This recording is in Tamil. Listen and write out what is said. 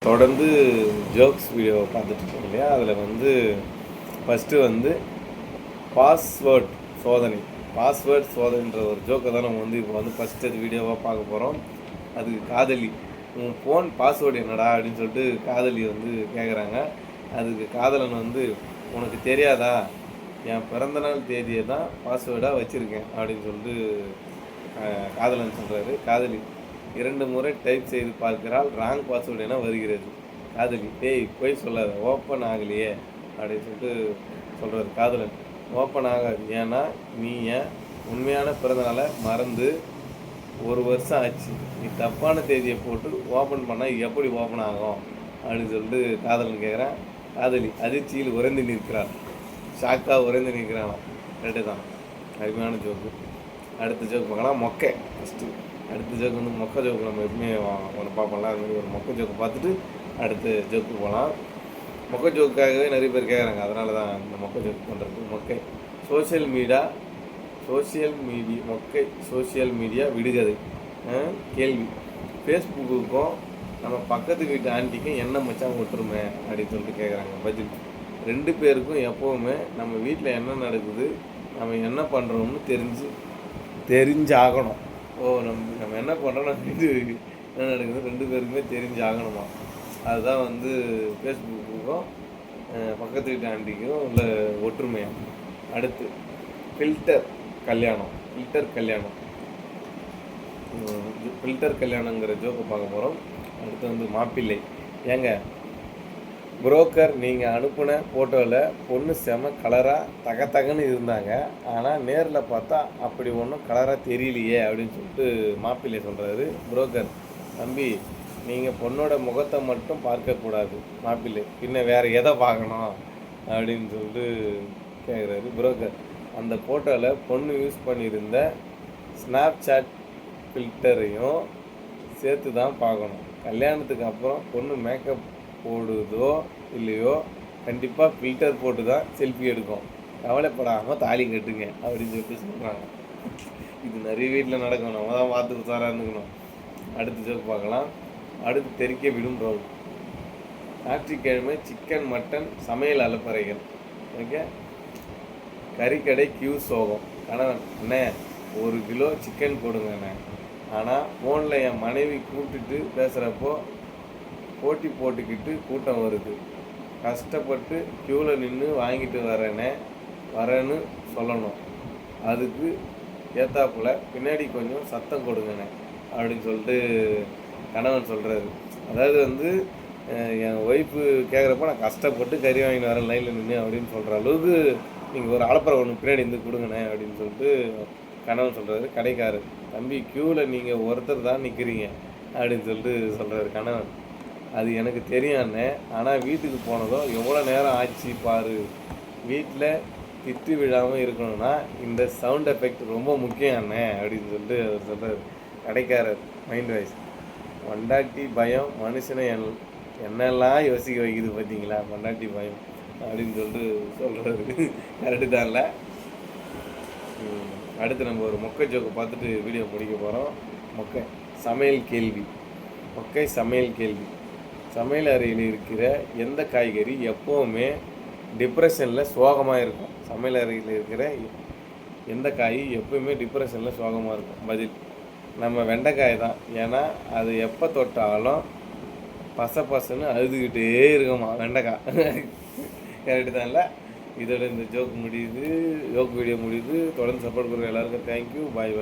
தொடர்ந்து ஜோக்ஸ் வீடியோவை பார்த்துட்ருக்கோம் இல்லையா. அதில் வந்து ஃபஸ்ட்டு வந்து பாஸ்வேர்ட் சோதனைன்ற ஒரு ஜோக்கை தான் நம்ம வந்து இப்போ வந்து ஃபஸ்ட்டு அது வீடியோவாக பார்க்க போகிறோம். அதுக்கு காதலி, உன் ஃபோன் பாஸ்வேர்டு என்னடா அப்படின்னு சொல்லிட்டு காதலி வந்து கேட்குறாங்க. அதுக்கு காதலன் வந்து, உனக்கு தெரியாதா, என் பிறந்தநாள் தேதியை தான் பாஸ்வேர்டாக வச்சுருக்கேன் அப்படின்னு சொல்லிட்டு காதலன் சொல்கிறாரு. காதலி 2 முறை டைப் செய்து பார்க்கிறாள், ராங் பாஸ்வேர்டு என வருகிறது. காதலி, போய் சொல்லாத, ஓப்பன் ஆகலையே அப்படின்னு சொல்லிட்டு சொல்கிறாரு. காதலன், ஓப்பன் ஆகாது, ஏன்னா நீ என் உண்மையான பிறந்தநாளை மறந்து 1 வருஷம் ஆச்சு. நீ தப்பான தேதியை போட்டு ஓப்பன் பண்ணால் எப்படி ஓப்பன் ஆகும் அப்படின்னு சொல்லிட்டு காதலன் கேட்குறேன். காதலி அதிர்ச்சியில் உறைந்து நிற்கிறாள், ஷாக்காக உறைந்து நிற்கிறானா. ரெண்டு தான் அருமையான ஜோக்கு. அடுத்த ஜோக்கு பார்க்கலாம், மொக்கை. ஃபஸ்ட்டு அடுத்த ஜோக்கு வந்து மொக்கை ஜோக்கு நம்ம எப்பவுமே ஒன்று பார்ப்போம்ல, அது மாதிரி ஒரு மொக்கை ஜோக்கு பார்த்துட்டு அடுத்த ஜோக்கு போகலாம். மொக்கை ஜோக்காகவே நிறைய பேர் கேட்குறாங்க, அதனால தான் இந்த மொக்கை ஜோக்கு பண்ணுறது. மொக்கை சோஷியல் மீடியா விடுகதை. கேள்வி, ஃபேஸ்புக்குக்கும் நம்ம பக்கத்து வீட்டு ஆண்டிக்கும் என்ன மச்சான் ஒற்றுமை அப்படின்னு சொல்லிட்டு கேட்குறாங்க. பதில், 2 பேருக்கும் எப்போவுமே நம்ம வீட்டில் என்ன நடக்குது, நம்ம என்ன பண்ணுறோம்னு தெரிஞ்சாகணும். நம்ம என்ன பண்ணுறோம், நம்ம என்ன நடக்குது 2 பேருக்குமே தெரிஞ்சாகணுமா. அதுதான் வந்து ஃபேஸ்புக்குக்கும் பக்கத்து வீட்டு ஆண்டிக்கும் உள்ள ஒற்றுமையாக. அடுத்து ஃபில்டர் கல்யாணங்கிற ஜோக்கை பார்க்க போகிறோம். அடுத்து வந்து மாப்பிள்ளை, ஏங்க புரோக்கர், நீங்கள் அனுப்பின ஃபோட்டோவில் பொண்ணு செம கலராக தகன்னு இருந்தாங்க, ஆனால் நேரில் பார்த்தா அப்படி ஒன்றும் கலராக தெரியலையே அப்படின்னு சொல்லிட்டு மாப்பிள்ளை சொல்கிறாரு. புரோக்கர், தம்பி, நீங்கள் பொண்ணோட முகத்தை மட்டும் பார்க்கக்கூடாது. மாப்பிள்ளை, பின்ன வேறு எதை பார்க்கணும் அப்படின்னு சொல்லிட்டு கேட்குறாரு. புரோக்கர், அந்த ஃபோட்டோவில் பொண்ணு யூஸ் பண்ணியிருந்த ஸ்னாப்சாட் ஃபில்டரையும் சேர்த்து தான் பார்க்கணும். கல்யாணத்துக்கு அப்புறம் பொண்ணு மேக்கப் போடுதோ இல்லையோ கண்டிப்பாக ஃபில்டர் போட்டு தான் செல்ஃபி எடுக்கும். கவலைப்படாமல் தாலி கட்டுங்க அப்படின்னு சொல்லிட்டு சொல்கிறாங்க. இது நிறைய வீட்டில் நடக்கும், நம்ம தான் பார்த்து உசாராக இருந்துக்கணும். அடுத்த ஜோக் பார்க்கலாம். அடுத்து தெறிக்க விடும் ரோல். ஞாயிற்றுக்கிழமை சிக்கன் மட்டன் சமையல் அலப்பறைகள். ஓகே, கறிக்கடை கியூ சோகம். கணவன், அண்ணே 1 கிலோ சிக்கன் போடுங்கண்ணே. ஆனால் ஃபோனில் என் மனைவி கூப்பிட்டுட்டு பேசுகிறப்போ போட்டி போட்டுக்கிட்டு கூட்டம் வருது. கஷ்டப்பட்டு க்யூவில் நின்று வாங்கிட்டு வரேன்னு சொல்லணும். அதுக்கு ஏத்தாப்புல பின்னாடி கொஞ்சம் சத்தம் கொடுங்கண்ணே அப்படின்னு சொல்லிட்டு கணவன் சொல்கிறாரு. அதாவது வந்து என் ஒய்ஃபு கேட்குறப்ப நான் கஷ்டப்பட்டு கறி வாங்கிட்டு வரேன் லைனில் நின்று அப்படின்னு சொல்கிற அளவுக்கு நீங்கள் ஒரு அலப்பறை ஒன்று பின்னாடி இருந்து கொடுங்கண்ணே அப்படின்னு சொல்லிட்டு கணவன் சொல்கிறாரு. கடைக்காரர், தம்பி க்யூவில் நீங்கள் ஒருத்தர் தான் நிற்கிறீங்க அப்படின்னு சொல்லிட்டு சொல்கிறாரு. கணவன், அது எனக்கு தெரியும் அண்ணே, ஆனால் வீட்டுக்கு போனதோ எவ்வளோ நேரம் ஆச்சு பாரு. வீட்டில் திட்டு விழாமல் இருக்கணும்னா இந்த சவுண்ட் எஃபெக்ட் ரொம்ப முக்கியம் அண்ணே அப்படின்னு சொல்லிட்டு அவர் சொல்கிறார். கடைக்காரர் மைண்ட் வாய்ஸ், பொண்டாட்டி பயம் மனுஷனை என்னெல்லாம் யோசிக்க வைக்குது பார்த்தீங்களா, பொண்டாட்டி பயம் அப்படின்னு சொல்லிட்டு சொல்கிறாரு. கரெக்டு தான்ல. அடுத்து நம்ம ஒரு மொக்கை ஜோக்கை பார்த்துட்டு வீடியோ முடிக்க போகிறோம். மொக்கை சமையல் கேள்வி. சமையல் அறையில் இருக்கிற எந்த காய்கறி எப்போவுமே டிப்ரெஷனில் சோகமாக இருக்கும்? சமையல் அறையில் இருக்கிற எந்த காய் எப்போவுமே டிப்ரெஷனில் சோகமாக இருக்கும்? பதில், நம்ம வெண்டைக்காய் தான். ஏன்னா அது எப்போ தொட்டாலும் பசன்னு அழுதுகிட்டே இருக்குமா வெண்டைக்காய். கரெக்டு தான்ல. இதோட இந்த ஜோக் வீடியோ முடியுது. தொடர்ந்து சப்போர்ட் பண்ணுற எல்லாருக்கும் தேங்க்யூ. பாய்.